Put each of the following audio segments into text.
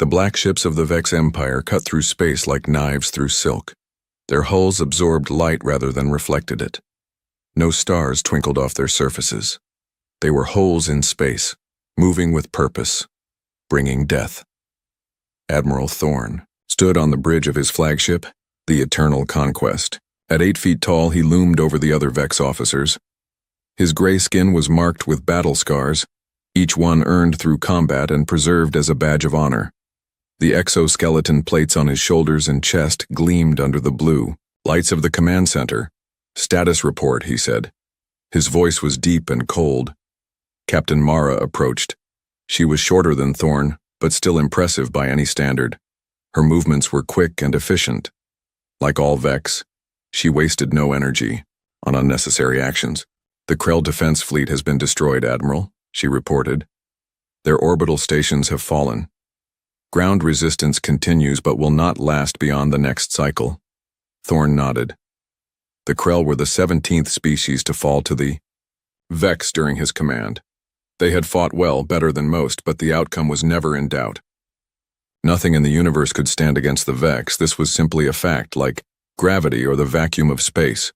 The black ships of the Vex Empire cut through space like knives through silk. Their hulls absorbed light rather than reflected it. No stars twinkled off their surfaces. They were holes in space, moving with purpose, bringing death. Admiral Thorn stood on the bridge of his flagship, the Eternal Conquest. At 8 feet tall, he loomed over the other Vex officers. His gray skin was marked with battle scars, each one earned through combat and preserved as a badge of honor. The exoskeleton plates on his shoulders and chest gleamed under the blue lights of the command center. "Status report," he said. His voice was deep and cold. Captain Mara approached. She was shorter than Thorn, but still impressive by any standard. Her movements were quick and efficient. Like all Vex, she wasted no energy on unnecessary actions. "The Krell defense fleet has been destroyed, Admiral," she reported. "Their orbital stations have fallen. Ground resistance continues but will not last beyond the next cycle." Thorn nodded. The Krell were the 17th species to fall to the Vex during his command. They had fought well, better than most, but the outcome was never in doubt. Nothing in the universe could stand against the Vex. This was simply a fact, like gravity or the vacuum of space.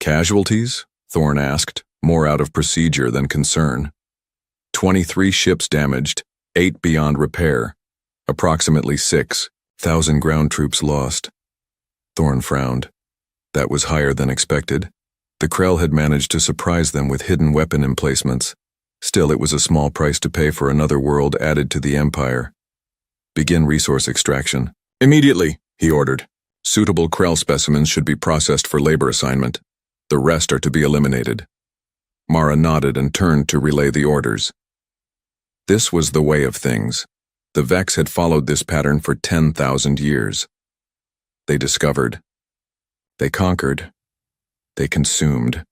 "Casualties?" Thorn asked, more out of procedure than concern. 23 ships damaged, 8 beyond repair. Approximately 6,000 ground troops lost. Thorn frowned. That was higher than expected. The Krell had managed to surprise them with hidden weapon emplacements. Still, it was a small price to pay for another world added to the Empire. "Begin resource extraction." "Immediately," he ordered. "Suitable Krell specimens should be processed for labor assignment. The rest are to be eliminated." Mara nodded and turned to relay the orders. This was the way of things. The Vex had followed this pattern for 10,000 years. They discovered. They conquered. They consumed.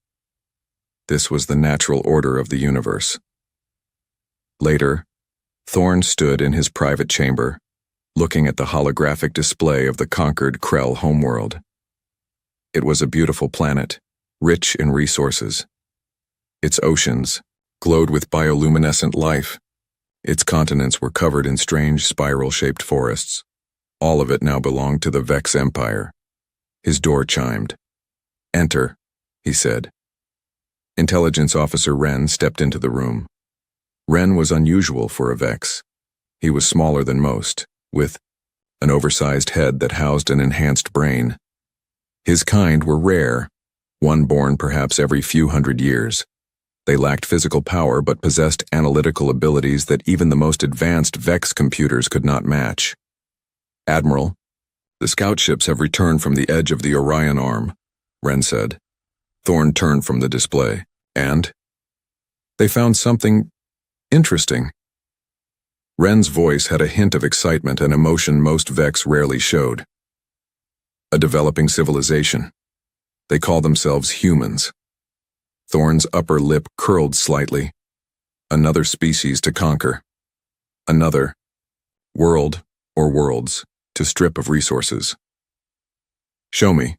This was the natural order of the universe. Later, Thorn stood in his private chamber, looking at the holographic display of the conquered Krell homeworld. It was a beautiful planet, rich in resources. Its oceans glowed with bioluminescent life. Its continents were covered in strange spiral-shaped forests. All of it now belonged to the Vex Empire. His door chimed. "Enter," he said. Intelligence Officer Wren stepped into the room. Wren was unusual for a Vex. He was smaller than most, with an oversized head that housed an enhanced brain. His kind were rare, one born perhaps every few hundred years. They lacked physical power but possessed analytical abilities that even the most advanced Vex computers could not match. "Admiral, the scout ships have returned from the edge of the Orion Arm," Wren said. Thorn turned from the display. "And?" "They found something interesting." Wren's voice had a hint of excitement and emotion most Vex rarely showed. "A developing civilization. They call themselves humans." Thorn's upper lip curled slightly. "Another species to conquer. Another world or worlds to strip of resources." "Show me."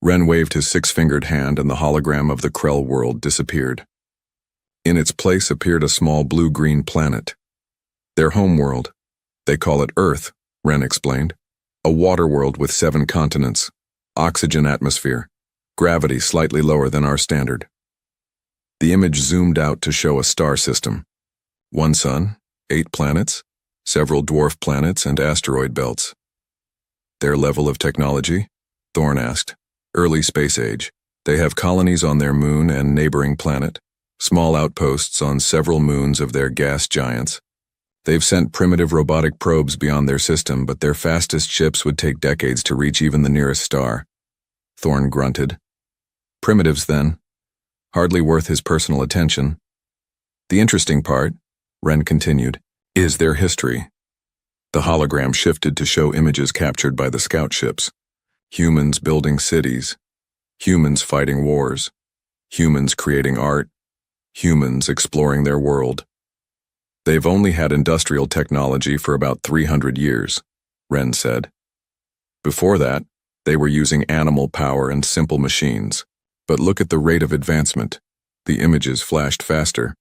Wren waved his 6-fingered hand and the hologram of the Krell world disappeared. In its place appeared a small blue-green planet. "Their home world. They call it Earth," Wren explained. "A water world with 7 continents. Oxygen atmosphere. Gravity slightly lower than our standard." The image zoomed out to show a star system. 1 sun, 8 planets, several dwarf planets and asteroid belts. "Their level of technology?" Thorn asked. "Early space age. They have colonies on their moon and neighboring planet, small outposts on several moons of their gas giants. They've sent primitive robotic probes beyond their system, but their fastest ships would take decades to reach even the nearest star." Thorn grunted. "Primitives, then. Hardly worth his personal attention. The interesting part," Wren continued, "is their history." The hologram shifted to show images captured by the scout ships. Humans building cities. Humans fighting wars. Humans creating art. Humans exploring their world. "They've only had industrial technology for about 300 years, Wren said. "Before that, they were using animal power and simple machines. But look at the rate of advancement. The images flashed faster.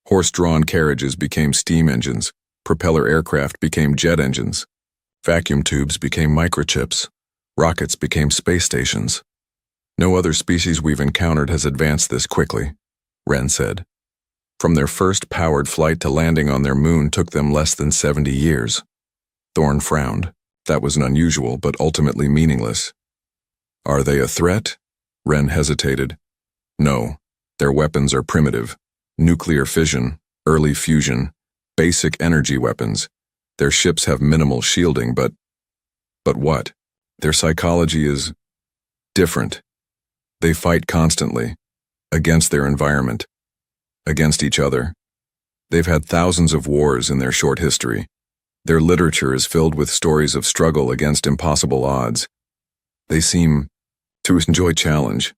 Horse-drawn carriages became steam engines. Propeller aircraft became jet engines. Vacuum tubes became microchips. Rockets became space stations. No other species we've encountered has advanced this quickly, Wren said. From their first powered flight to landing on their moon took them less than 70 years. Thorne frowned. That was an unusual but ultimately meaningless. Are they a threat? Wren hesitated. No, their weapons are primitive. Nuclear fission, early fusion, basic energy weapons. Their ships have minimal shielding, but what? Their psychology is different. They fight constantly, against their environment, against each other. They've had thousands of wars in their short history. Their literature is filled with stories of struggle against impossible odds. They seem to enjoy challenge.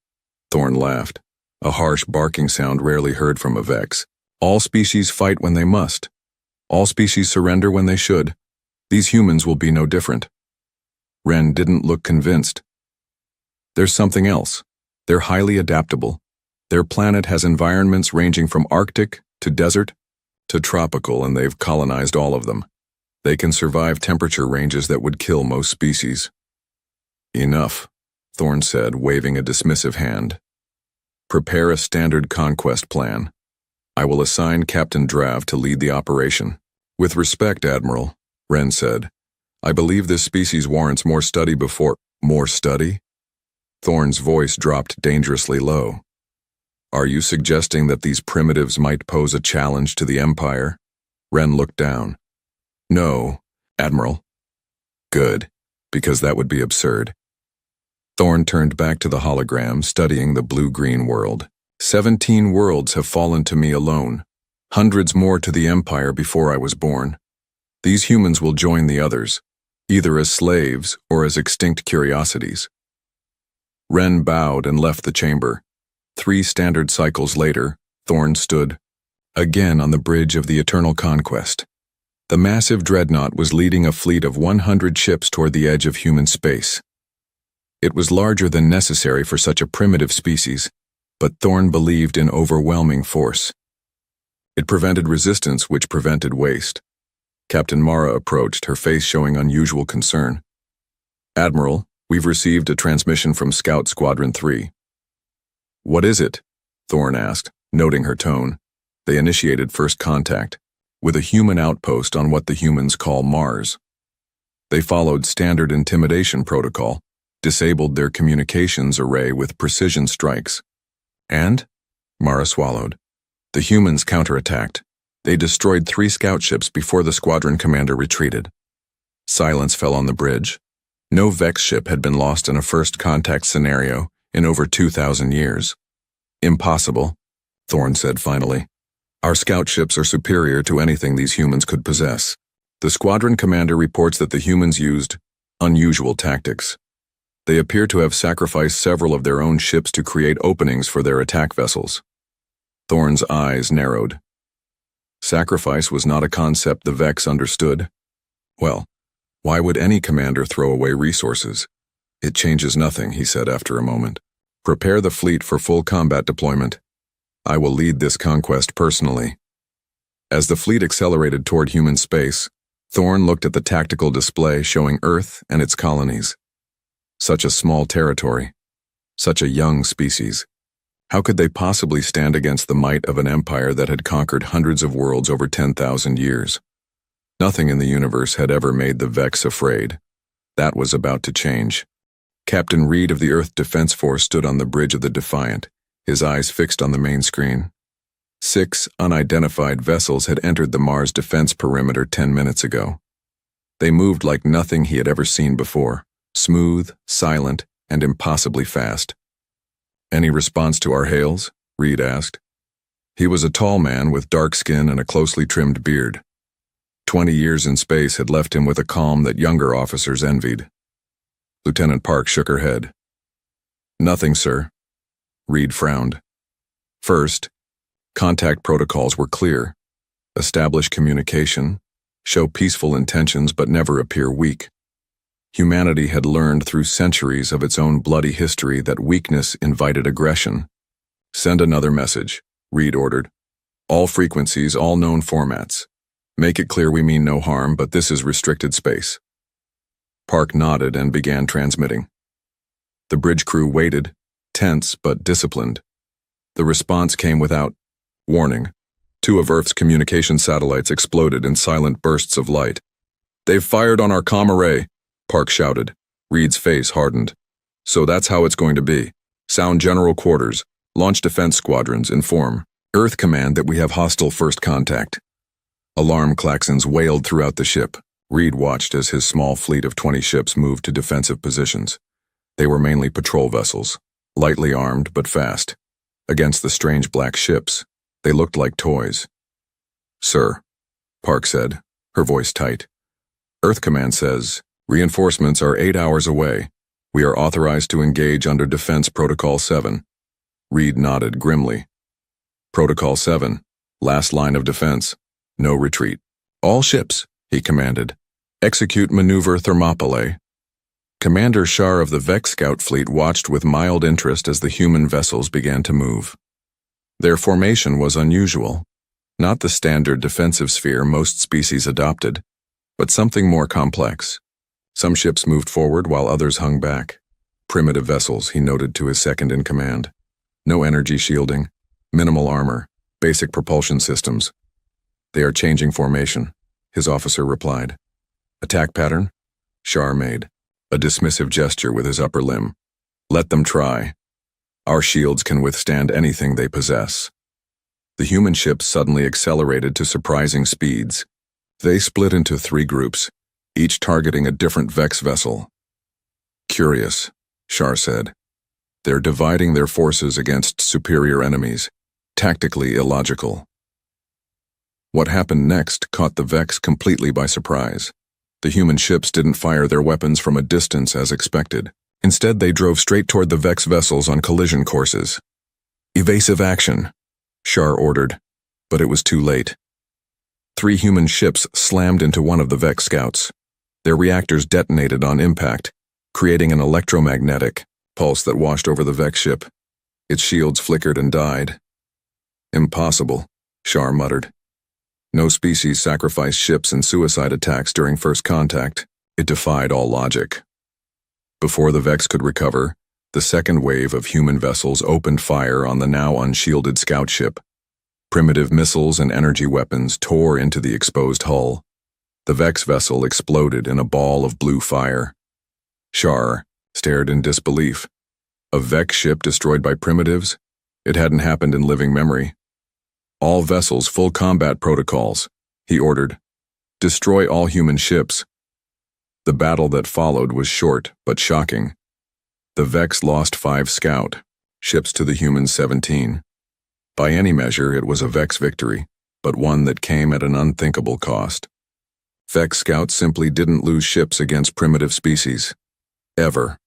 Thorne laughed, a harsh barking sound rarely heard from a Vex. All species fight when they must. All species surrender when they should. These humans will be no different. Wren didn't look convinced. There's something else. They're highly adaptable. Their planet has environments ranging from Arctic to desert to tropical, and they've colonized all of them. They can survive temperature ranges that would kill most species. Enough, Thorne said, waving a dismissive hand. Prepare a standard conquest plan. I will assign Captain Drav to lead the operation. With respect, Admiral, Wren said, I believe this species warrants more study before— More study? Thorne's voice dropped dangerously low. Are you suggesting that these primitives might pose a challenge to the Empire? Wren looked down. No, Admiral. Good, because that would be absurd. Thorne turned back to the hologram, studying the blue-green world. 17 worlds have fallen to me alone. Hundreds more to the Empire before I was born. These humans will join the others, either as slaves or as extinct curiosities. Wren bowed and left the chamber. 3 standard cycles later, Thorne stood again on the bridge of the Eternal Conquest. The massive dreadnought was leading a fleet of 100 ships toward the edge of human space. It was larger than necessary for such a primitive species, but Thorne believed in overwhelming force. It prevented resistance, which prevented waste. Captain Mara approached, her face showing unusual concern. Admiral, we've received a transmission from Scout Squadron 3. What is it? Thorne asked, noting her tone. They initiated first contact, with a human outpost on what the humans call Mars. They followed standard intimidation protocol, disabled their communications array with precision strikes. And? Mara swallowed. The humans counterattacked. They destroyed 3 scout ships before the squadron commander retreated. Silence fell on the bridge. No Vex ship had been lost in a first contact scenario in over 2,000 years. Impossible, Thorne said finally. Our scout ships are superior to anything these humans could possess. The squadron commander reports that the humans used unusual tactics. They appear to have sacrificed several of their own ships to create openings for their attack vessels. Thorne's eyes narrowed. Sacrifice was not a concept the Vex understood. Well, why would any commander throw away resources? It changes nothing, he said after a moment. Prepare the fleet for full combat deployment. I will lead this conquest personally. As the fleet accelerated toward human space, Thorne looked at the tactical display showing Earth and its colonies. Such a small territory. Such a young species. How could they possibly stand against the might of an empire that had conquered hundreds of worlds over 10,000 years? Nothing in the universe had ever made the Vex afraid. That was about to change. Captain Reed of the Earth Defense Force stood on the bridge of the Defiant, his eyes fixed on the main screen. 6 unidentified vessels had entered the Mars defense perimeter 10 minutes ago. They moved like nothing he had ever seen before, smooth, silent, and impossibly fast. Any response to our hails? Reed asked. He was a tall man with dark skin and a closely trimmed beard. 20 years in space had left him with a calm that younger officers envied. Lieutenant Park shook her head. Nothing, sir. Reed frowned. First, contact protocols were clear. Establish communication, show peaceful intentions but never appear weak. Humanity had learned through centuries of its own bloody history that weakness invited aggression. Send another message, Reed ordered. All frequencies, all known formats. Make it clear we mean no harm, but this is restricted space. Park nodded and began transmitting. The bridge crew waited, tense but disciplined. The response came without warning. Two of Earth's communication satellites exploded in silent bursts of light. "They've fired on our comm array," Park shouted. Reed's face hardened. "So that's how it's going to be. Sound general quarters. Launch defense squadrons. Inform Earth Command that we have hostile first contact." Alarm klaxons wailed throughout the ship. Reed watched as his small fleet of 20 ships moved to defensive positions. They were mainly patrol vessels, lightly armed but fast. Against the strange black ships, they looked like toys. "Sir," Park said, her voice tight. "Earth Command says, reinforcements are 8 hours away. We are authorized to engage under Defense Protocol 7. Reed nodded grimly. "Protocol 7, last line of defense. No retreat. All ships," he commanded. "Execute maneuver Thermopylae." Commander Shar of the Vex Scout Fleet watched with mild interest as the human vessels began to move. Their formation was unusual. Not the standard defensive sphere most species adopted, but something more complex. Some ships moved forward while others hung back. Primitive vessels, he noted to his second-in-command. No energy shielding, minimal armor, basic propulsion systems. "They are changing formation," his officer replied. "Attack pattern?" Shar made a dismissive gesture with his upper limb. "Let them try. Our shields can withstand anything they possess." The human ships suddenly accelerated to surprising speeds. They split into 3 groups, each targeting a different Vex vessel. "Curious," Shar said. "They're dividing their forces against superior enemies. Tactically illogical." What happened next caught the Vex completely by surprise. The human ships didn't fire their weapons from a distance as expected. Instead, they drove straight toward the Vex vessels on collision courses. "Evasive action," Shar ordered, but it was too late. 3 human ships slammed into one of the Vex scouts. Their reactors detonated on impact, creating an electromagnetic pulse that washed over the Vex ship. Its shields flickered and died. "Impossible," Shar muttered. No species sacrificed ships in suicide attacks during first contact. It defied all logic. Before the Vex could recover, the second wave of human vessels opened fire on the now unshielded scout ship. Primitive missiles and energy weapons tore into the exposed hull. The Vex vessel exploded in a ball of blue fire. Shar stared in disbelief. A Vex ship destroyed by primitives? It hadn't happened in living memory. "All vessels, full combat protocols," he ordered. "Destroy all human ships." The battle that followed was short but shocking. The Vex lost 5 scout ships to the human 17. By any measure, it was a Vex victory, but one that came at an unthinkable cost. Vex scouts simply didn't lose ships against primitive species. Ever.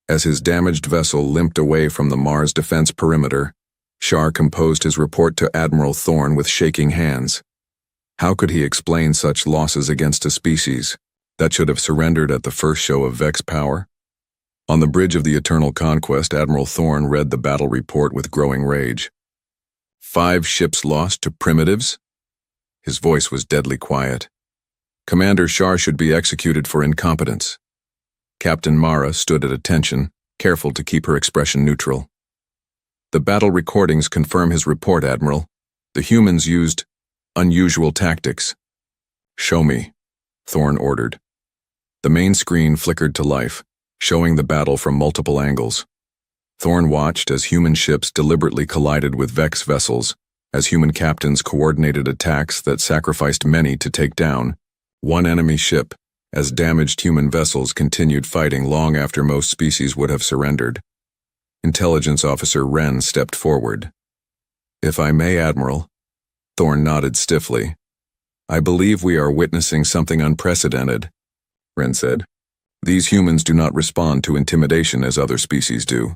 As his damaged vessel limped away from the Mars defense perimeter, Shar composed his report to Admiral Thorne with shaking hands. How could he explain such losses against a species that should have surrendered at the first show of Vex power? On the bridge of the Eternal Conquest, Admiral Thorne read the battle report with growing rage. 5 ships lost to primitives? His voice was deadly quiet. Commander Shar should be executed for incompetence. Captain Mara stood at attention, careful to keep her expression neutral. "The battle recordings confirm his report, Admiral. The humans used unusual tactics." "Show me," Thorne ordered. The main screen flickered to life, showing the battle from multiple angles. Thorne watched as human ships deliberately collided with Vex vessels, as human captains coordinated attacks that sacrificed many to take down one enemy ship, as damaged human vessels continued fighting long after most species would have surrendered. Intelligence Officer Wren stepped forward. "If I may, Admiral." Thorne nodded stiffly. "I believe we are witnessing something unprecedented," Wren said. "These humans do not respond to intimidation as other species do.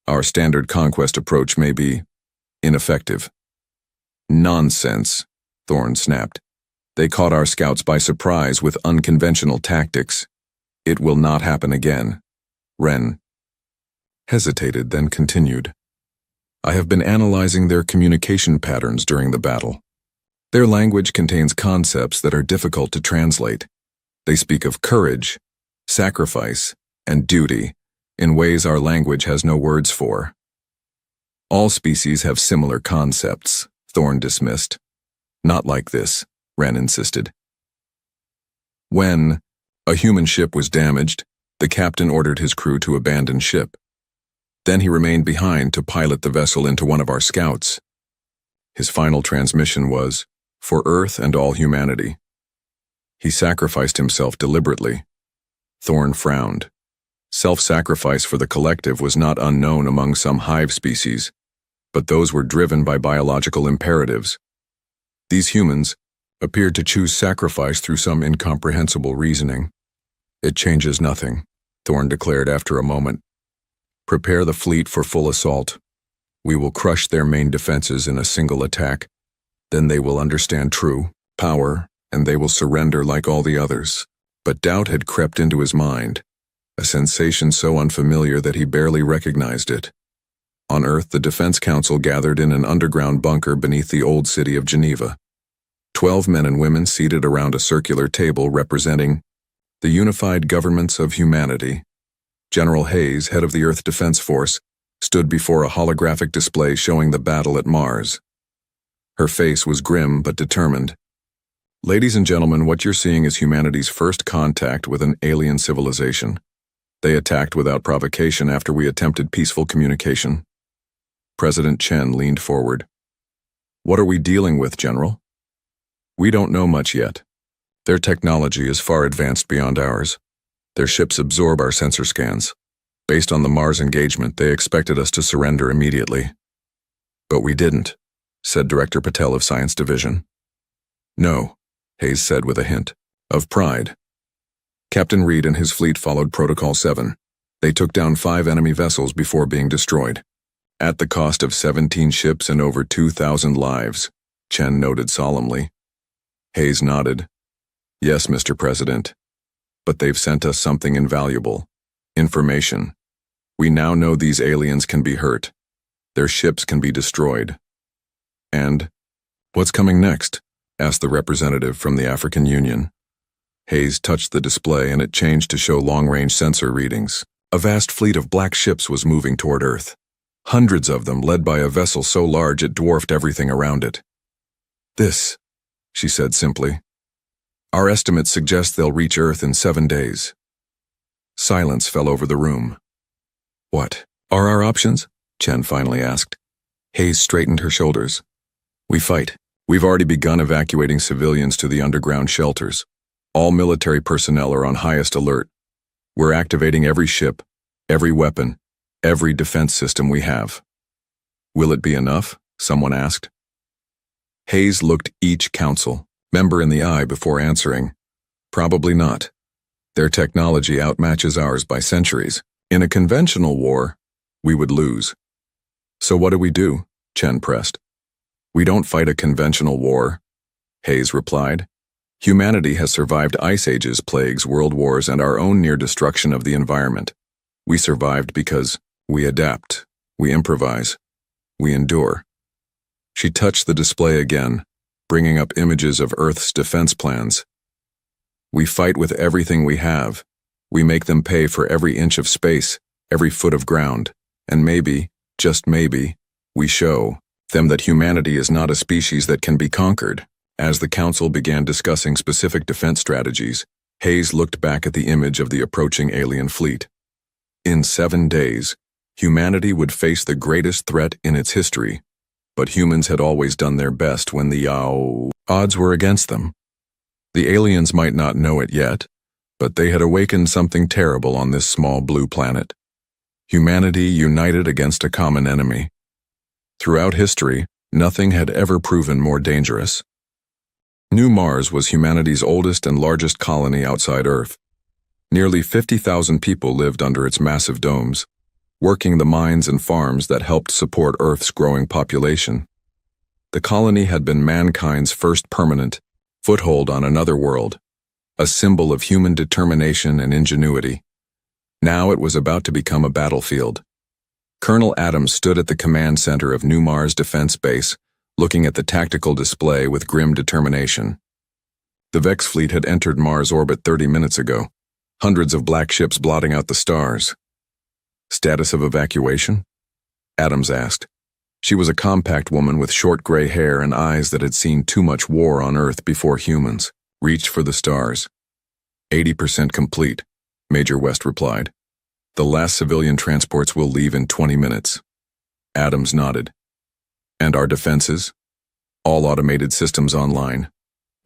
Our standard conquest approach may be ineffective." "Nonsense," Thorne snapped. "They caught our scouts by surprise with unconventional tactics. It will not happen again." Wren hesitated, then continued. "I have been analyzing their communication patterns during the battle. Their language contains concepts that are difficult to translate. They speak of courage, sacrifice, and duty in ways our language has no words for. All species have similar concepts, Thorne dismissed. Not like this, Wren insisted. When a human ship was damaged, the captain ordered his crew to abandon ship. Then he remained behind to pilot the vessel into one of our scouts. His final transmission was, for Earth and all humanity. He sacrificed himself deliberately. Thorne frowned. Self-sacrifice for the collective was not unknown among some hive species, but those were driven by biological imperatives. These humans appeared to choose sacrifice through some incomprehensible reasoning. It changes nothing, Thorne declared after a moment. Prepare the fleet for full assault. We will crush their main defenses in a single attack. Then they will understand true power, and they will surrender like all the others. But doubt had crept into his mind, a sensation so unfamiliar that he barely recognized it. On Earth, the Defense Council gathered in an underground bunker beneath the old city of Geneva. 12 men and women seated around a circular table representing the unified governments of humanity. General Hayes, head of the Earth Defense Force, stood before a holographic display showing the battle at Mars. Her face was grim but determined. Ladies and gentlemen, what you're seeing is humanity's first contact with an alien civilization. They attacked without provocation after we attempted peaceful communication. President Chen leaned forward. What are we dealing with, General? We don't know much yet. Their technology is far advanced beyond ours. Their ships absorb our sensor scans. Based on the Mars engagement, they expected us to surrender immediately. But we didn't, said Director Patel of Science Division. No, Hayes said with a hint of pride. Captain Reed and his fleet followed Protocol 7. They took down 5 enemy vessels before being destroyed. At the cost of 17 ships and over 2,000 lives, Chen noted solemnly. Hayes nodded. Yes, Mr. President. But they've sent us something invaluable. Information. We now know these aliens can be hurt. Their ships can be destroyed. And what's coming next? Asked the representative from the African Union. Hayes touched the display and it changed to show long-range sensor readings. A vast fleet of black ships was moving toward Earth. Hundreds of them led by a vessel so large it dwarfed everything around it. This, she said simply. Our estimates suggest they'll reach Earth in 7 days. Silence fell over the room. What are our options? Chen finally asked. Hayes straightened her shoulders. We fight. We've already begun evacuating civilians to the underground shelters. All military personnel are on highest alert. We're activating every ship, every weapon, every defense system we have. Will it be enough? Someone asked. Hayes looked each council member in the eye before answering. Probably not. Their technology outmatches ours by centuries. In a conventional war, we would lose. So what do? Chen pressed. We don't fight a conventional war, Hayes replied. Humanity has survived ice ages, plagues, world wars, and our own near destruction of the environment. We survived because we adapt, we improvise, we endure. She touched the display again, bringing up images of Earth's defense plans. We fight with everything we have. We make them pay for every inch of space, every foot of ground, and maybe, just maybe, we show them that humanity is not a species that can be conquered. As the council began discussing specific defense strategies, Hayes looked back at the image of the approaching alien fleet. In 7 days, humanity would face the greatest threat in its history, but humans had always done their best when the odds were against them. The aliens might not know it yet, but they had awakened something terrible on this small blue planet. Humanity united against a common enemy. Throughout history, nothing had ever proven more dangerous. New Mars was humanity's oldest and largest colony outside Earth. Nearly 50,000 people lived under its massive domes, working the mines and farms that helped support Earth's growing population. The colony had been mankind's first permanent foothold on another world, a symbol of human determination and ingenuity. Now it was about to become a battlefield. Colonel Adams stood at the command center of New Mars Defense Base, looking at the tactical display with grim determination. The Vex fleet had entered Mars orbit 30 minutes ago, hundreds of black ships blotting out the stars. Status of evacuation? Adams asked. She was a compact woman with short gray hair and eyes that had seen too much war on Earth before humans reached for the stars. 80% complete, Major West replied. The last civilian transports will leave in 20 minutes. Adams nodded. And our defenses? All automated systems online.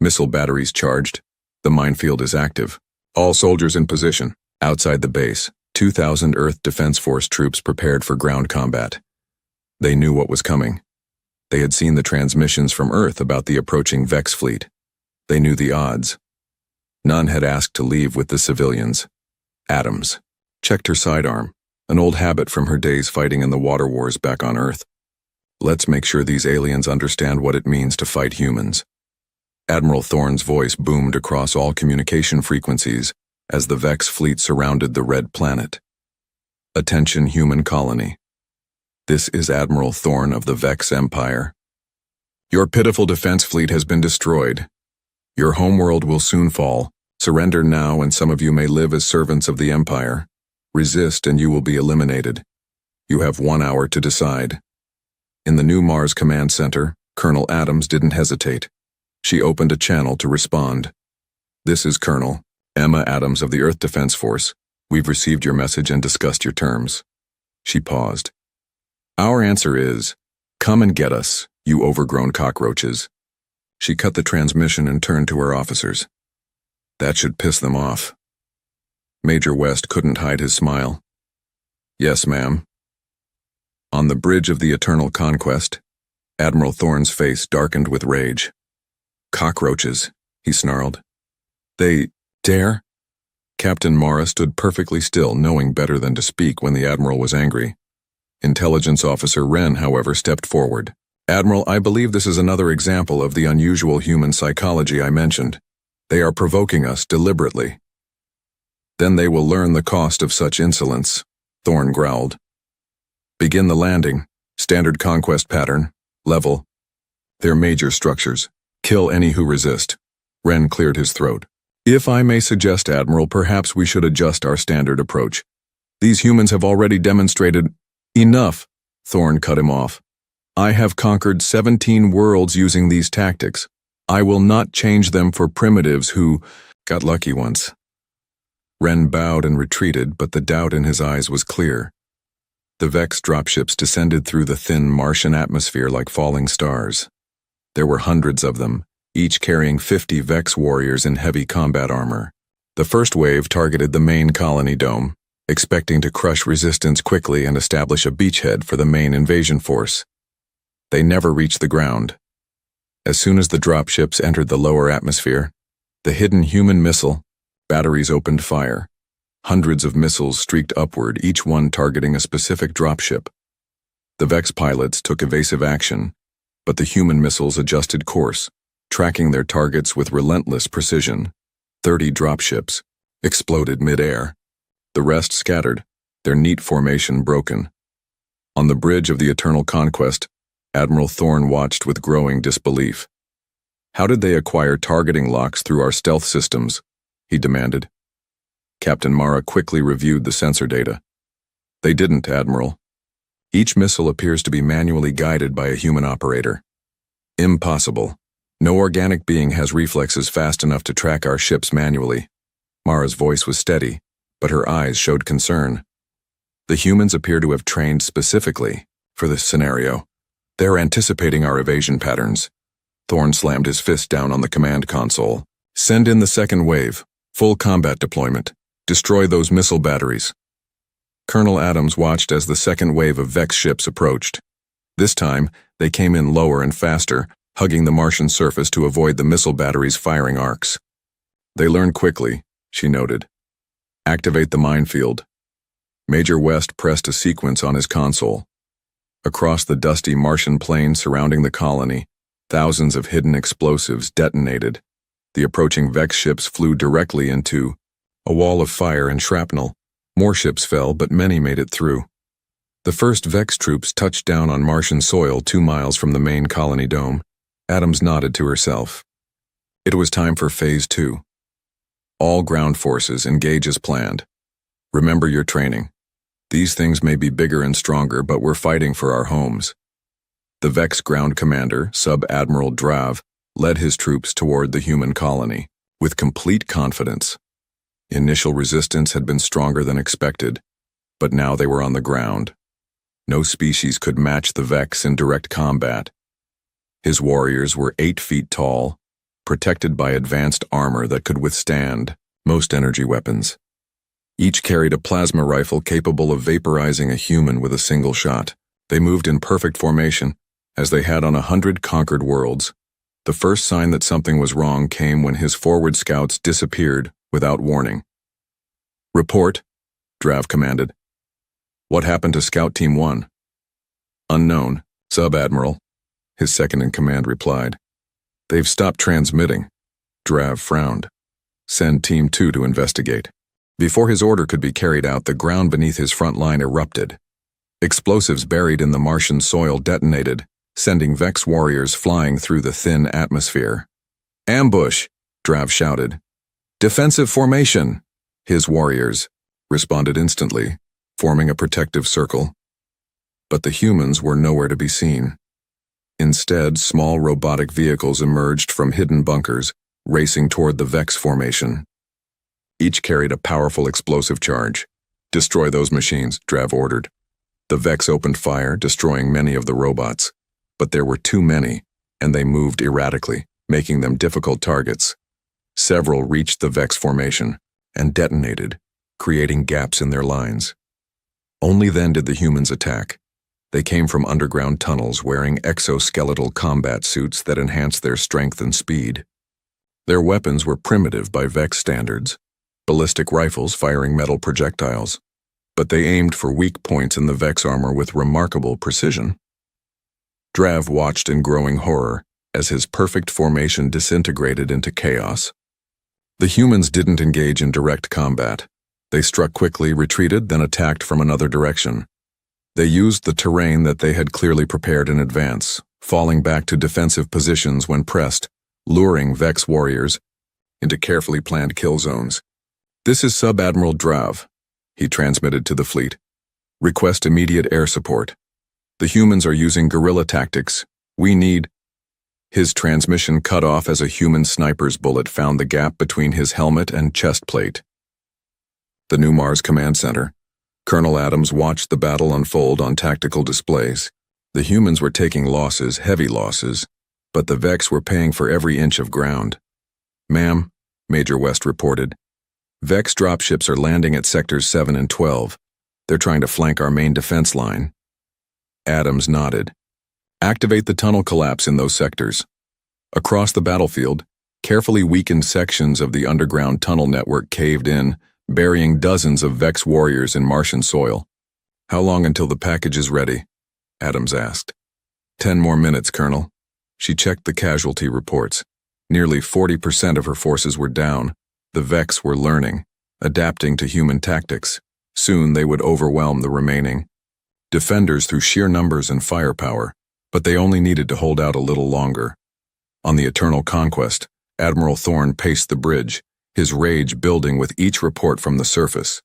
Missile batteries charged. The minefield is active. All soldiers in position. Outside the base, 2,000 Earth Defense Force troops prepared for ground combat. They knew what was coming. They had seen the transmissions from Earth about the approaching Vex fleet. They knew the odds. None had asked to leave with the civilians. Adams checked her sidearm, an old habit from her days fighting in the water wars back on Earth. Let's make sure these aliens understand what it means to fight humans. Admiral Thorne's voice boomed across all communication frequencies as the Vex fleet surrounded the red planet. Attention, human colony. This is Admiral Thorne of the Vex Empire. Your pitiful defense fleet has been destroyed. Your homeworld will soon fall. Surrender now and some of you may live as servants of the Empire. Resist and you will be eliminated. You have 1 hour to decide. In the new Mars Command Center, Colonel Adams didn't hesitate. She opened a channel to respond. This is Colonel Emma Adams of the Earth Defense Force. We've received your message and discussed your terms. She paused. Our answer is, come and get us, you overgrown cockroaches. She cut the transmission and turned to her officers. That should piss them off. Major West couldn't hide his smile. Yes, ma'am. On the bridge of the Eternal Conquest, Admiral Thorne's face darkened with rage. Cockroaches, he snarled. They dare? Captain Mara stood perfectly still, knowing better than to speak when the Admiral was angry. Intelligence Officer Wren, however, stepped forward. Admiral, I believe this is another example of the unusual human psychology I mentioned. They are provoking us deliberately. Then they will learn the cost of such insolence, Thorne growled. Begin the landing. Standard conquest pattern. Level. They're major structures. Kill any who resist. Wren cleared his throat. If I may suggest, Admiral, perhaps we should adjust our standard approach. These humans have already demonstrated— Enough, Thorne cut him off. I have conquered 17 worlds using these tactics. I will not change them for primitives who got lucky once. Wren bowed and retreated, but the doubt in his eyes was clear. The Vex dropships descended through the thin Martian atmosphere like falling stars. There were hundreds of them, each carrying 50 Vex warriors in heavy combat armor. The first wave targeted the main colony dome, expecting to crush resistance quickly and establish a beachhead for the main invasion force. They never reached the ground. As soon as the dropships entered the lower atmosphere, the hidden human missile batteries opened fire. Hundreds of missiles streaked upward, each one targeting a specific dropship. The Vex pilots took evasive action, but the human missiles adjusted course, tracking their targets with relentless precision. 30 dropships exploded mid-air. The rest scattered, their neat formation broken. On the bridge of the Eternal Conquest, Admiral Thorne watched with growing disbelief. How did they acquire targeting locks through our stealth systems? He demanded. Captain Mara quickly reviewed the sensor data. They didn't, Admiral. Each missile appears to be manually guided by a human operator. Impossible. No organic being has reflexes fast enough to track our ships manually. Mara's voice was steady, but her eyes showed concern. The humans appear to have trained specifically for this scenario. They're anticipating our evasion patterns. Thorne slammed his fist down on the command console. Send in the second wave. Full combat deployment. Destroy those missile batteries. Colonel Adams watched as the second wave of Vex ships approached. This time, they came in lower and faster, hugging the Martian surface to avoid the missile batteries' firing arcs. They learn quickly, she noted. Activate the minefield. Major West pressed a sequence on his console. Across the dusty Martian plain surrounding the colony, thousands of hidden explosives detonated. The approaching Vex ships flew directly into a wall of fire and shrapnel. More ships fell, but many made it through. The first Vex troops touched down on Martian soil 2 miles from the main colony dome. Adams nodded to herself. It was time for Phase 2. All ground forces engage as planned. Remember your training. These things may be bigger and stronger, but we're fighting for our homes. The Vex ground commander, Sub-Admiral Drav, led his troops toward the human colony, with complete confidence. Initial resistance had been stronger than expected, but now they were on the ground. No species could match the Vex in direct combat. His warriors were 8 feet tall, protected by advanced armor that could withstand most energy weapons. Each carried a plasma rifle capable of vaporizing a human with a single shot. They moved in perfect formation, as they had on 100 conquered worlds. The first sign that something was wrong came when his forward scouts disappeared without warning. "Report," Drav commanded. "What happened to Scout Team 1? "Unknown, Sub-Admiral," his second-in-command replied. "They've stopped transmitting." Drav frowned. "Send Team 2 to investigate." Before his order could be carried out, the ground beneath his front line erupted. Explosives buried in the Martian soil detonated, sending Vex warriors flying through the thin atmosphere. "Ambush!" Drav shouted. "Defensive formation!" His warriors responded instantly, forming a protective circle. But the humans were nowhere to be seen. Instead, small robotic vehicles emerged from hidden bunkers, racing toward the Vex formation. Each carried a powerful explosive charge. "Destroy those machines," Drav ordered. The Vex opened fire, destroying many of the robots. But there were too many, and they moved erratically, making them difficult targets. Several reached the Vex formation and detonated, creating gaps in their lines. Only then did the humans attack. They came from underground tunnels wearing exoskeletal combat suits that enhanced their strength and speed. Their weapons were primitive by Vex standards, ballistic rifles firing metal projectiles, but they aimed for weak points in the Vex armor with remarkable precision. Drav watched in growing horror as his perfect formation disintegrated into chaos. The humans didn't engage in direct combat. They struck quickly, retreated, then attacked from another direction. They used the terrain that they had clearly prepared in advance, falling back to defensive positions when pressed, luring Vex warriors into carefully planned kill zones. "This is Sub-Admiral Drav," he transmitted to the fleet. "Request immediate air support. The humans are using guerrilla tactics. We need—" His transmission cut off as a human sniper's bullet found the gap between his helmet and chest plate. The New Mars Command Center. Colonel Adams watched the battle unfold on tactical displays. The humans were taking losses, heavy losses, but the Vex were paying for every inch of ground. "Ma'am," Major West reported, "Vex dropships are landing at Sectors 7 and 12. They're trying to flank our main defense line." Adams nodded. "Activate the tunnel collapse in those sectors." Across the battlefield, carefully weakened sections of the underground tunnel network caved in, burying dozens of Vex warriors in Martian soil. "How long until the package is ready?" Adams asked. 10 more minutes, Colonel." She checked the casualty reports. Nearly 40% of her forces were down. The Vex were learning, adapting to human tactics. Soon they would overwhelm the remaining defenders through sheer numbers and firepower, but they only needed to hold out a little longer. On the Eternal Conquest, Admiral Thorne paced the bridge, his rage building with each report from the surface.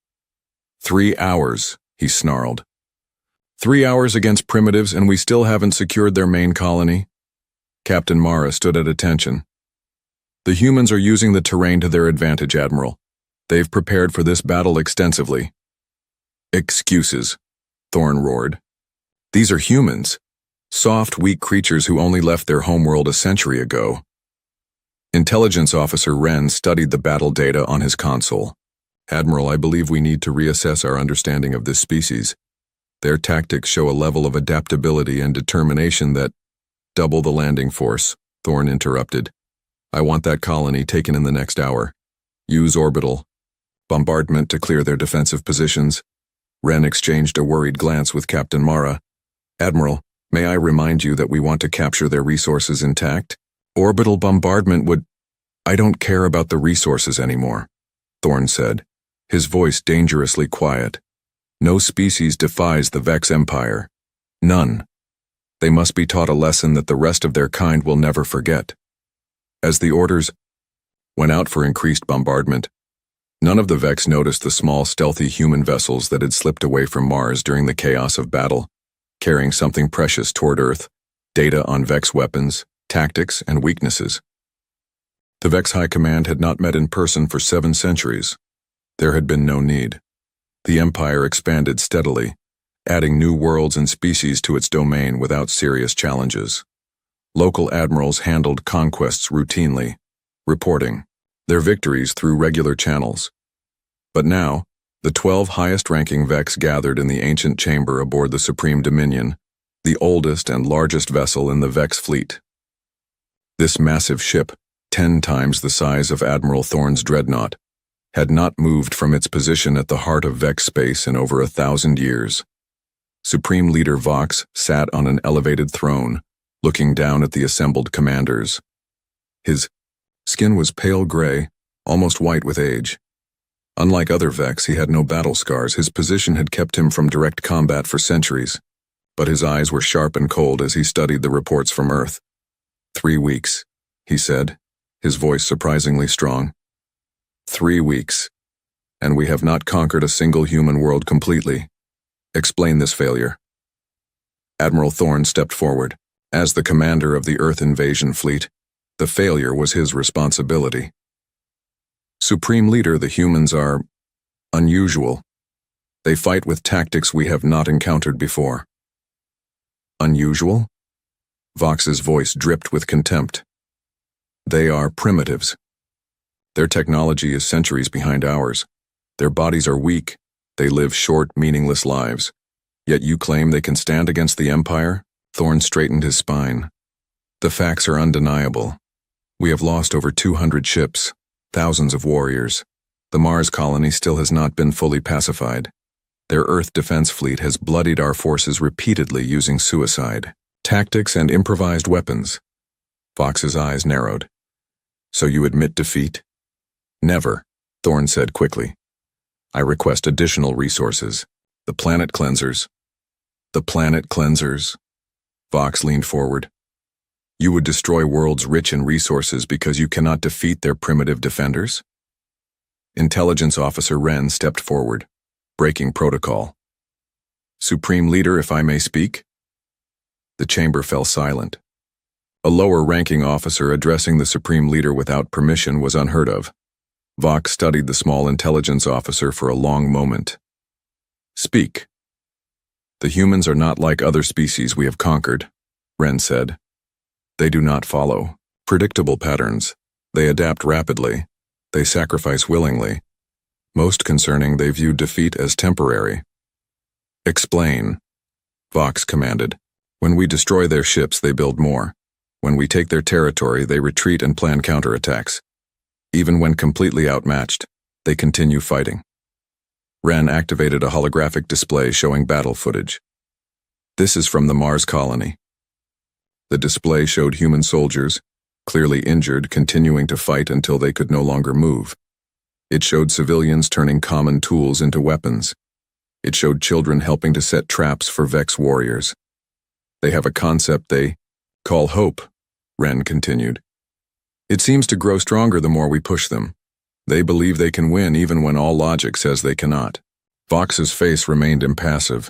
3 hours, he snarled. 3 hours against primitives and we still haven't secured their main colony? Captain Mara stood at attention. "The humans are using the terrain to their advantage, Admiral. They've prepared for this battle extensively." "Excuses," Thorne roared. "These are humans. Soft, weak creatures who only left their homeworld a century ago." Intelligence Officer Wren studied the battle data on his console. "Admiral, I believe we need to reassess our understanding of this species. Their tactics show a level of adaptability and determination that—" "Double the landing force," Thorne interrupted. "I want that colony taken in the next hour. Use orbital bombardment to clear their defensive positions." Wren exchanged a worried glance with Captain Mara. "Admiral, may I remind you that we want to capture their resources intact? Orbital bombardment would—" "I don't care about the resources anymore," Thorne said, his voice dangerously quiet. No species defies the Vex Empire. None. They must be taught a lesson that the rest of their kind will never forget. As the orders went out for increased bombardment, none of the Vex noticed the small, stealthy human vessels that had slipped away from Mars during the chaos of battle, carrying something precious toward Earth, data on Vex weapons, tactics, and weaknesses. The Vex High Command had not met in person for 7 centuries. There had been no need. The Empire expanded steadily, adding new worlds and species to its domain without serious challenges. Local admirals handled conquests routinely, reporting their victories through regular channels. But now, the 12 highest-ranking Vex gathered in the ancient chamber aboard the Supreme Dominion, the oldest and largest vessel in the Vex fleet. This massive ship, 10 times the size of Admiral Thorne's dreadnought, had not moved from its position at the heart of Vex space in over 1,000 years. Supreme Leader Vox sat on an elevated throne, looking down at the assembled commanders. His skin was pale gray, almost white with age. Unlike other Vex, he had no battle scars. His position had kept him from direct combat for centuries, but his eyes were sharp and cold as he studied the reports from Earth. 3 weeks, he said, his voice surprisingly strong. 3 weeks, and we have not conquered a single human world completely. Explain this failure. Admiral Thorne stepped forward. As the commander of the Earth invasion fleet, the failure was his responsibility. Supreme Leader, the humans are unusual. They fight with tactics we have not encountered before. Unusual? Vox's voice dripped with contempt. They are primitives. Their technology is centuries behind ours. Their bodies are weak. They live short, meaningless lives. Yet you claim they can stand against the Empire? Thorne straightened his spine. The facts are undeniable. We have lost over 200 ships, thousands of warriors. The Mars colony still has not been fully pacified. Their Earth defense fleet has bloodied our forces repeatedly using suicide, tactics, and improvised weapons. Vox's eyes narrowed. So you admit defeat? Never, Thorne said quickly. I request additional resources. The planet cleansers. The planet cleansers? Vox leaned forward. You would destroy worlds rich in resources because you cannot defeat their primitive defenders? Intelligence Officer Wren stepped forward, breaking protocol. Supreme Leader, if I may speak? The chamber fell silent. A lower-ranking officer addressing the Supreme Leader without permission was unheard of. Vox studied the small intelligence officer for a long moment. Speak. The humans are not like other species we have conquered, Wren said. They do not follow predictable patterns. They adapt rapidly. They sacrifice willingly. Most concerning, they view defeat as temporary. Explain, Vox commanded. When we destroy their ships, they build more. When we take their territory, they retreat and plan counterattacks. Even when completely outmatched, they continue fighting. Wren activated a holographic display showing battle footage. This is from the Mars colony. The display showed human soldiers, clearly injured, continuing to fight until they could no longer move. It showed civilians turning common tools into weapons. It showed children helping to set traps for Vex warriors. They have a concept they call hope, Wren continued. It seems to grow stronger the more we push them. They believe they can win even when all logic says they cannot. Vox's face remained impassive,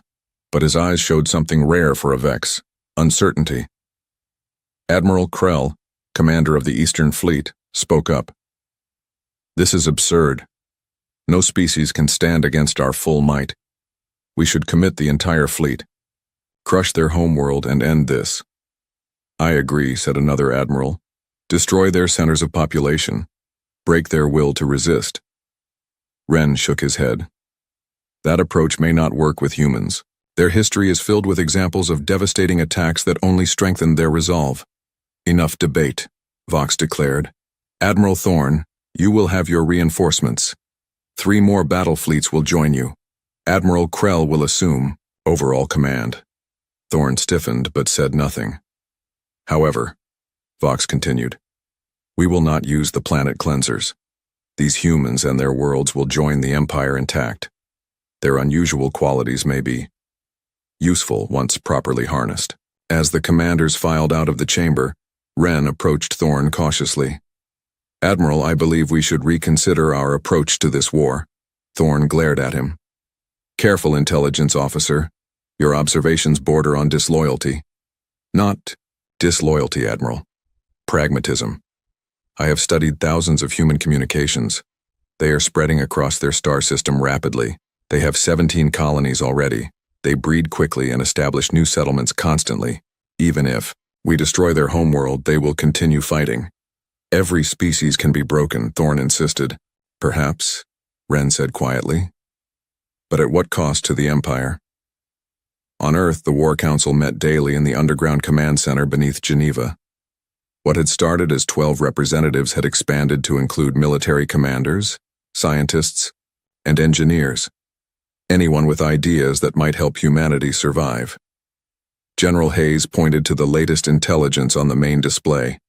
but his eyes showed something rare for a Vex: uncertainty. Admiral Krell, commander of the Eastern Fleet, spoke up. This is absurd. No species can stand against our full might. We should commit the entire fleet, crush their homeworld, and end this. I agree, said another admiral. Destroy their centers of population. Break their will to resist. Wren shook his head. That approach may not work with humans. Their history is filled with examples of devastating attacks that only strengthen their resolve. Enough debate, Vox declared. Admiral Thorne, you will have your reinforcements. 3 more battle fleets will join you. Admiral Krell will assume overall command. Thorne stiffened but said nothing. However, Vox continued, we will not use the planet cleansers. These humans and their worlds will join the Empire intact. Their unusual qualities may be useful once properly harnessed. As the commanders filed out of the chamber, Wren approached Thorne cautiously. "Admiral, I believe we should reconsider our approach to this war." Thorne glared at him. "Careful, intelligence officer. Your observations border on disloyalty." "Not disloyalty, Admiral. Pragmatism. I have studied thousands of human communications. They are spreading across their star system rapidly. They have 17 colonies already. They breed quickly and establish new settlements constantly. Even if we destroy their homeworld, they will continue fighting. Every species can be broken," Thorne insisted. "Perhaps," Wren said quietly. "But at what cost to the Empire?" On Earth, the War Council met daily in the underground command center beneath Geneva. What had started as 12 representatives had expanded to include military commanders, scientists, and engineers. Anyone with ideas that might help humanity survive. General Hayes pointed to the latest intelligence on the main display.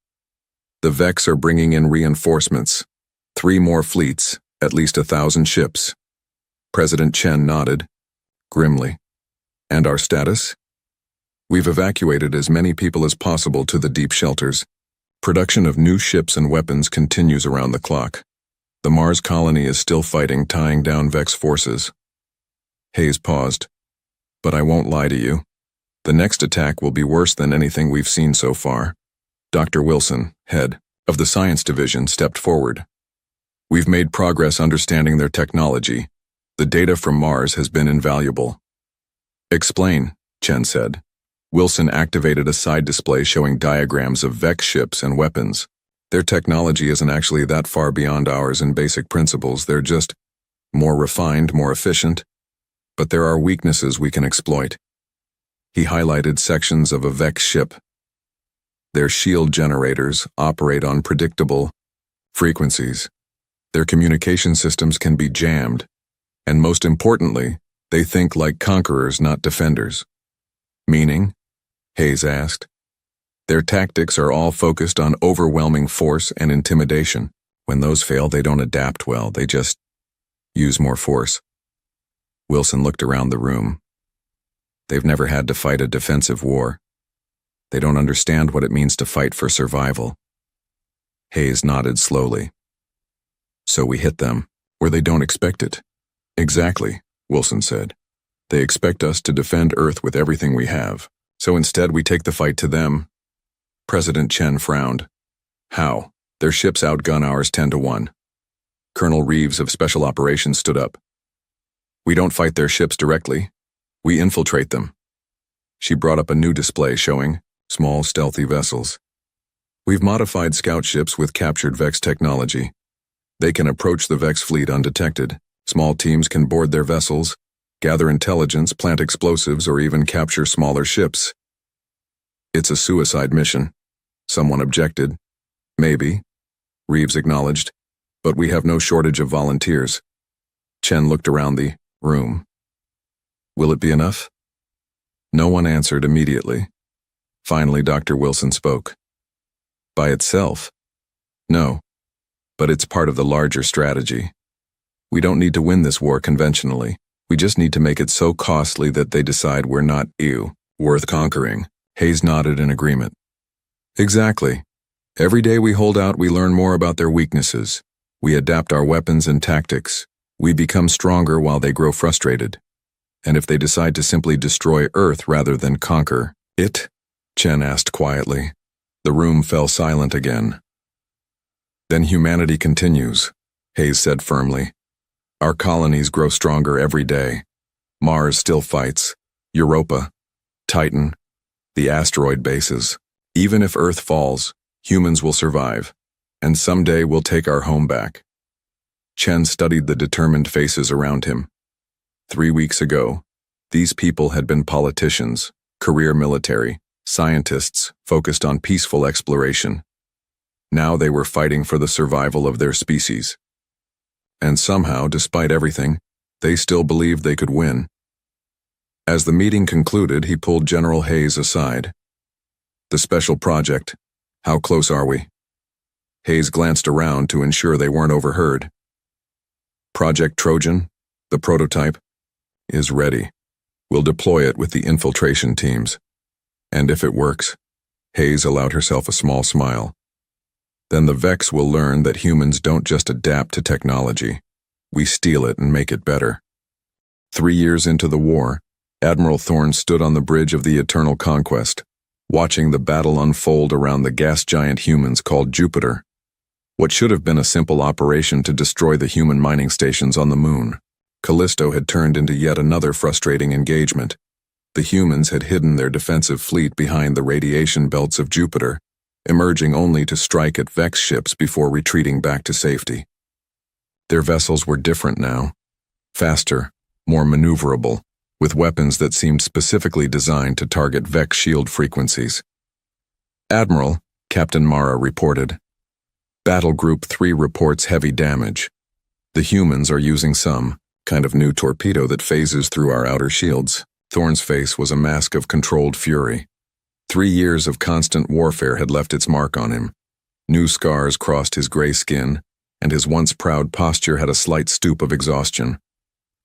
"The Vex are bringing in reinforcements. 3 more fleets, at least 1,000 ships." President Chen nodded, grimly. "And our status? We've evacuated as many people as possible to the deep shelters. Production of new ships and weapons continues around the clock. The Mars colony is still fighting, tying down Vex forces." Hayes paused. "But I won't lie to you. The next attack will be worse than anything we've seen so far." Dr. Wilson, head of the science division, stepped forward. "We've made progress understanding their technology. The data from Mars has been invaluable." "Explain," Chen said. Wilson activated a side display showing diagrams of Vex ships and weapons. "Their technology isn't actually that far beyond ours in basic principles. They're just more refined, more efficient. But there are weaknesses we can exploit." He highlighted sections of a Vex ship. "Their shield generators operate on predictable frequencies. Their communication systems can be jammed. And most importantly, they think like conquerors, not defenders." "Meaning?" Hayes asked. "Their tactics are all focused on overwhelming force and intimidation. When those fail, they don't adapt well, they just use more force." Wilson looked around the room. "They've never had to fight a defensive war. They don't understand what it means to fight for survival." Hayes nodded slowly. "So we hit them where they don't expect it." "Exactly," Wilson said. "They expect us to defend Earth with everything we have. So instead we take the fight to them." President Chen frowned. "How? Their ships outgun ours 10-1. Colonel Reeves of Special Operations stood up. "We don't fight their ships directly. We infiltrate them." She brought up a new display showing small, stealthy vessels. "We've modified scout ships with captured Vex technology. They can approach the Vex fleet undetected. Small teams can board their vessels, gather intelligence, plant explosives, or even capture smaller ships." "It's a suicide mission," someone objected. "Maybe," Reeves acknowledged, "but we have no shortage of volunteers." Chen looked around the room. "Will it be enough?" No one answered immediately. Finally, Dr. Wilson spoke. "By itself? No, but it's part of the larger strategy. We don't need to win this war conventionally. We just need to make it so costly that they decide we're not worth conquering." Hayes nodded in agreement. "Exactly. Every day we hold out, we learn more about their weaknesses. We adapt our weapons and tactics. We become stronger while they grow frustrated. And if they decide to simply destroy Earth rather than conquer it?" Chen asked quietly. The room fell silent again. "Then humanity continues," Hayes said firmly. "Our colonies grow stronger every day. Mars still fights. Europa, Titan, the asteroid bases. Even if Earth falls, humans will survive. And someday we'll take our home back." Chen studied the determined faces around him. 3 weeks ago, these people had been politicians, career military, scientists focused on peaceful exploration. Now they were fighting for the survival of their species. And somehow, despite everything, they still believed they could win. As the meeting concluded, he pulled General Hayes aside. "The special project, how close are we?" Hayes glanced around to ensure they weren't overheard. "Project Trojan, the prototype, is ready. We'll deploy it with the infiltration teams. And if it works, Hayes allowed herself a small smile. Then the Vex will learn that humans don't just adapt to technology. We steal it and make it better. 3 years into the war, Admiral Thorne stood on the bridge of the Eternal Conquest, watching the battle unfold around the gas giant humans called Jupiter. What should have been a simple operation to destroy the human mining stations on the moon, Callisto had turned into yet another frustrating engagement. The humans had hidden their defensive fleet behind the radiation belts of Jupiter, emerging only to strike at Vex ships before retreating back to safety. Their vessels were different now, faster, more maneuverable, with weapons that seemed specifically designed to target Vex shield frequencies. "Admiral," Captain Mara reported. "Battle Group 3 reports heavy damage. The humans are using some kind of new torpedo that phases through our outer shields." Thorne's face was a mask of controlled fury. 3 years of constant warfare had left its mark on him. New scars crossed his gray skin, and his once proud posture had a slight stoop of exhaustion.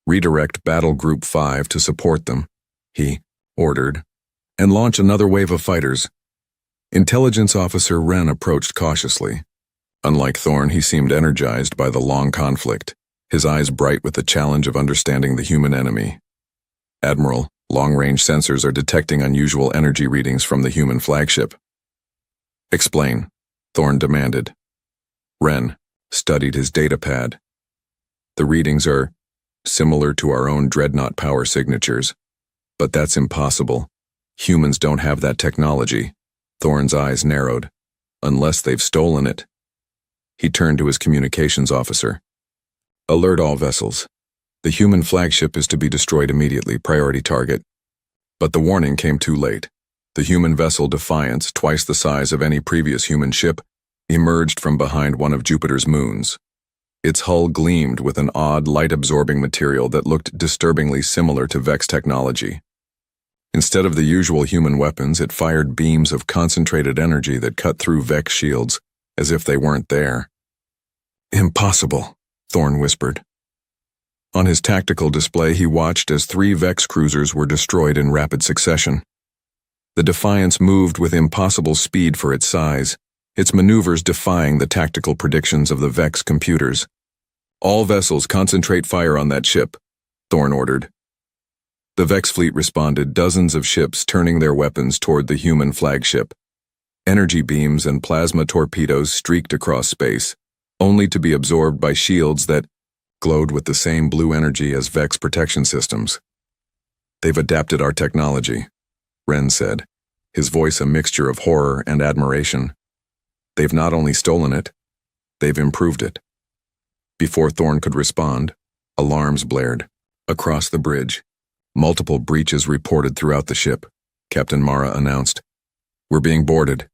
"Redirect Battle Group 5 to support them," he ordered, "and launch another wave of fighters." Intelligence Officer Wren approached cautiously. Unlike Thorne, he seemed energized by the long conflict, his eyes bright with the challenge of understanding the human enemy. "Admiral, long-range sensors are detecting unusual energy readings from the human flagship." "Explain," Thorne demanded. Wren studied his datapad. "The readings are similar to our own dreadnought power signatures, but that's impossible. Humans don't have that technology." Thorne's eyes narrowed. "Unless they've stolen it." He turned to his communications officer. "Alert all vessels. The human flagship is to be destroyed immediately, priority target." But the warning came too late. The human vessel Defiance, twice the size of any previous human ship, emerged from behind one of Jupiter's moons. Its hull gleamed with an odd, light-absorbing material that looked disturbingly similar to Vex technology. Instead of the usual human weapons, it fired beams of concentrated energy that cut through Vex shields, as if they weren't there. "Impossible," Thorne whispered. On his tactical display, he watched as 3 Vex cruisers were destroyed in rapid succession. The Defiance moved with impossible speed for its size, its maneuvers defying the tactical predictions of the Vex computers. "All vessels concentrate fire on that ship," Thorne ordered. The Vex fleet responded, dozens of ships turning their weapons toward the human flagship. Energy beams and plasma torpedoes streaked across space, only to be absorbed by shields that glowed with the same blue energy as Vex protection systems. "They've adapted our technology," Wren said, his voice a mixture of horror and admiration. "They've not only stolen it, they've improved it." Before Thorne could respond, alarms blared. Across the bridge, multiple breaches reported throughout the ship, Captain Mara announced. "We're being boarded."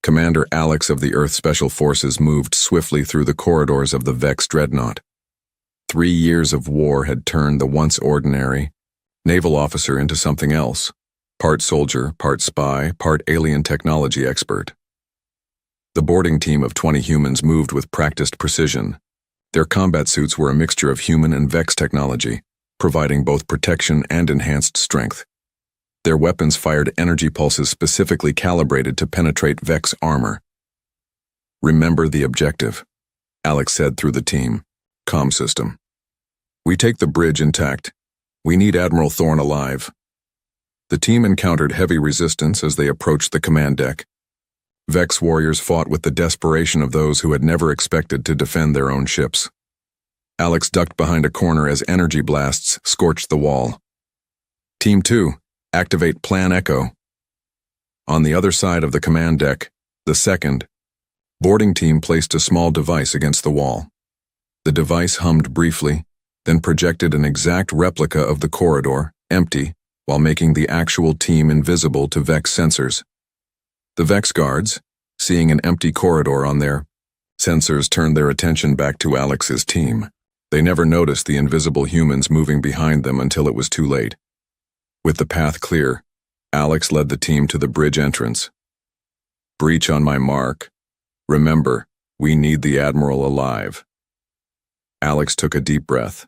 Commander Alex of the Earth Special Forces moved swiftly through the corridors of the Vex dreadnought. 3 years of war had turned the once ordinary naval officer into something else, part soldier, part spy, part alien technology expert. The boarding team of 20 humans moved with practiced precision. Their combat suits were a mixture of human and Vex technology, providing both protection and enhanced strength. Their weapons fired energy pulses specifically calibrated to penetrate Vex armor. "Remember the objective," Alex said through the team. "Comm system. We take the bridge intact. We need Admiral Thorne alive." The team encountered heavy resistance as they approached the command deck. Vex warriors fought with the desperation of those who had never expected to defend their own ships. Alex ducked behind a corner as energy blasts scorched the wall. "Team 2, activate Plan Echo." On the other side of the command deck, the second boarding team placed a small device against the wall. The device hummed briefly, then projected an exact replica of the corridor, empty, while making the actual team invisible to Vex sensors. The Vex guards, seeing an empty corridor on their sensors, turned their attention back to Alex's team. They never noticed the invisible humans moving behind them until it was too late. With the path clear, Alex led the team to the bridge entrance. "Breach on my mark. Remember, we need the Admiral alive." Alex took a deep breath.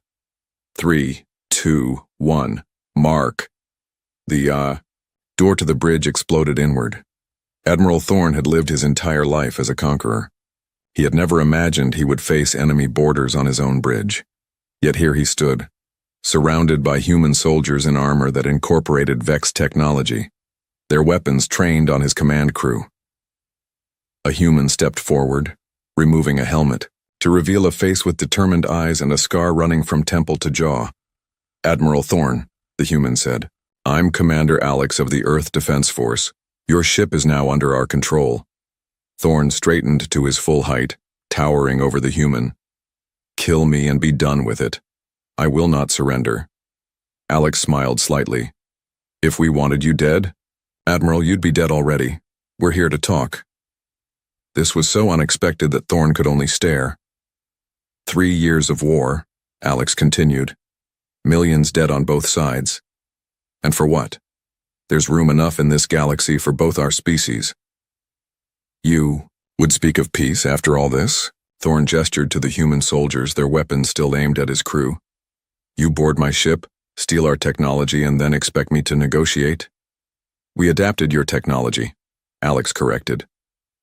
3, 2, 2, 1. Mark. The door to the bridge exploded inward. Admiral Thorne had lived his entire life as a conqueror. He had never imagined he would face enemy boarders on his own bridge. Yet here he stood, surrounded by human soldiers in armor that incorporated Vex technology, their weapons trained on his command crew. A human stepped forward, removing a helmet, to reveal a face with determined eyes and a scar running from temple to jaw. "Admiral Thorne," the human said, "I'm Commander Alex of the Earth Defense Force. Your ship is now under our control." Thorne straightened to his full height, towering over the human. "Kill me and be done with it. I will not surrender." Alex smiled slightly. "If we wanted you dead, Admiral, you'd be dead already. We're here to talk." This was so unexpected that Thorne could only stare. 3 years of war, Alex continued. Millions dead on both sides. And for what? There's room enough in this galaxy for both our species. "You would speak of peace after all this?" Thorne gestured to the human soldiers, their weapons still aimed at his crew. "You board my ship, steal our technology, and then expect me to negotiate?" "We adapted your technology," Alex corrected.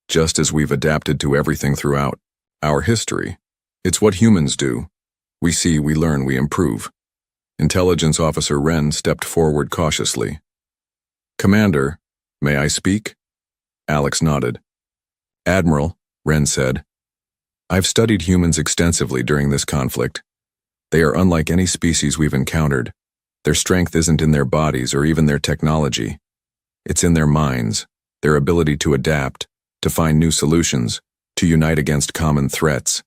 "Just as we've adapted to everything throughout our history. It's what humans do. We see, we learn, we improve." Intelligence Officer Wren stepped forward cautiously. "Commander, may I speak?" Alex nodded. "Admiral," Wren said, "I've studied humans extensively during this conflict. They are unlike any species we've encountered. Their strength isn't in their bodies or even their technology. It's in their minds, their ability to adapt, to find new solutions, to unite against common threats."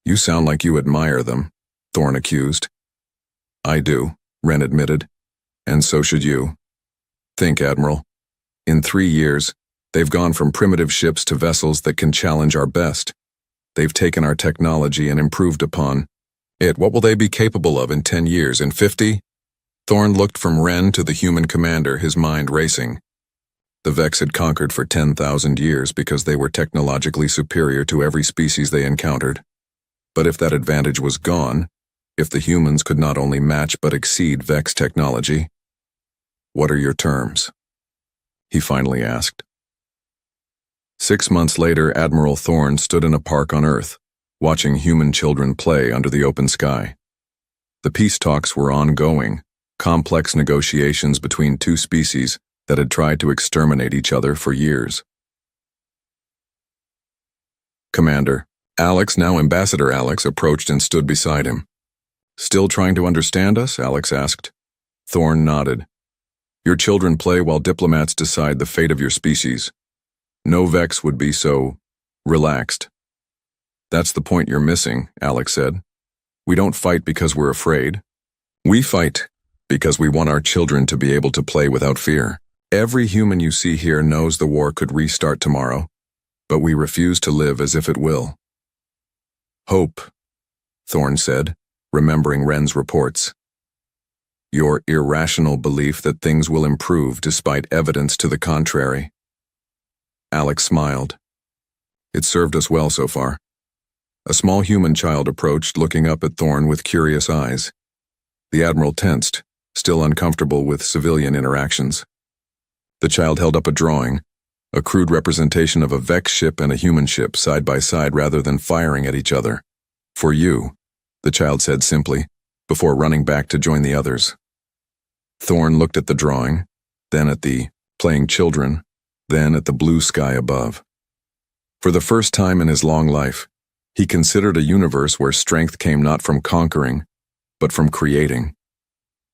"You sound like you admire them," Thorne accused. "I do," Wren admitted. "And so should you. Think, Admiral. In 3 years, they've gone from primitive ships to vessels that can challenge our best. They've taken our technology and improved upon it. What will they be capable of in 10 years, in 50? Thorne looked from Wren to the human commander, his mind racing. The Vex had conquered for 10,000 years because they were technologically superior to every species they encountered. But if that advantage was gone, if the humans could not only match but exceed Vex technology, "What are your terms?" he finally asked. 6 months later, Admiral Thorne stood in a park on Earth, watching human children play under the open sky. The peace talks were ongoing, complex negotiations between two species that had tried to exterminate each other for years. Commander Alex, now Ambassador Alex, approached and stood beside him. "Still trying to understand us?" Alex asked. Thorne nodded. "Your children play while diplomats decide the fate of your species. No Vex would be so relaxed." "That's the point you're missing," Alex said. "We don't fight because we're afraid. We fight because we want our children to be able to play without fear. Every human you see here knows the war could restart tomorrow, but we refuse to live as if it will." "Hope," Thorne said, remembering Wren's reports. "Your irrational belief that things will improve despite evidence to the contrary." Alex smiled. "It served us well so far." A small human child approached, looking up at Thorne with curious eyes. The Admiral tensed, still uncomfortable with civilian interactions. The child held up a drawing, a crude representation of a Vex ship and a human ship side by side rather than firing at each other. "For you," the child said simply, before running back to join the others. Thorne looked at the drawing, then at the playing children, then at the blue sky above. For the first time in his long life, he considered a universe where strength came not from conquering, but from creating,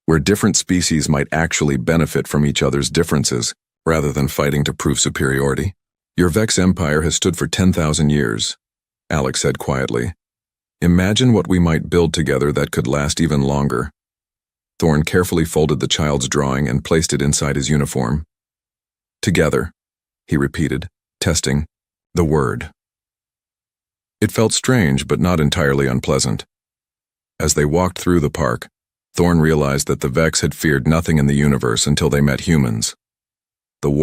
where different species might actually benefit from each other's differences rather than fighting to prove superiority. "Your Vex Empire has stood for 10,000 years, Alex said quietly. "Imagine what we might build together that could last even longer." Thorne carefully folded the child's drawing and placed it inside his uniform. "Together," he repeated, testing the word. It felt strange, but not entirely unpleasant. As they walked through the park, Thorne realized that the Vex had feared nothing in the universe until they met humans. The war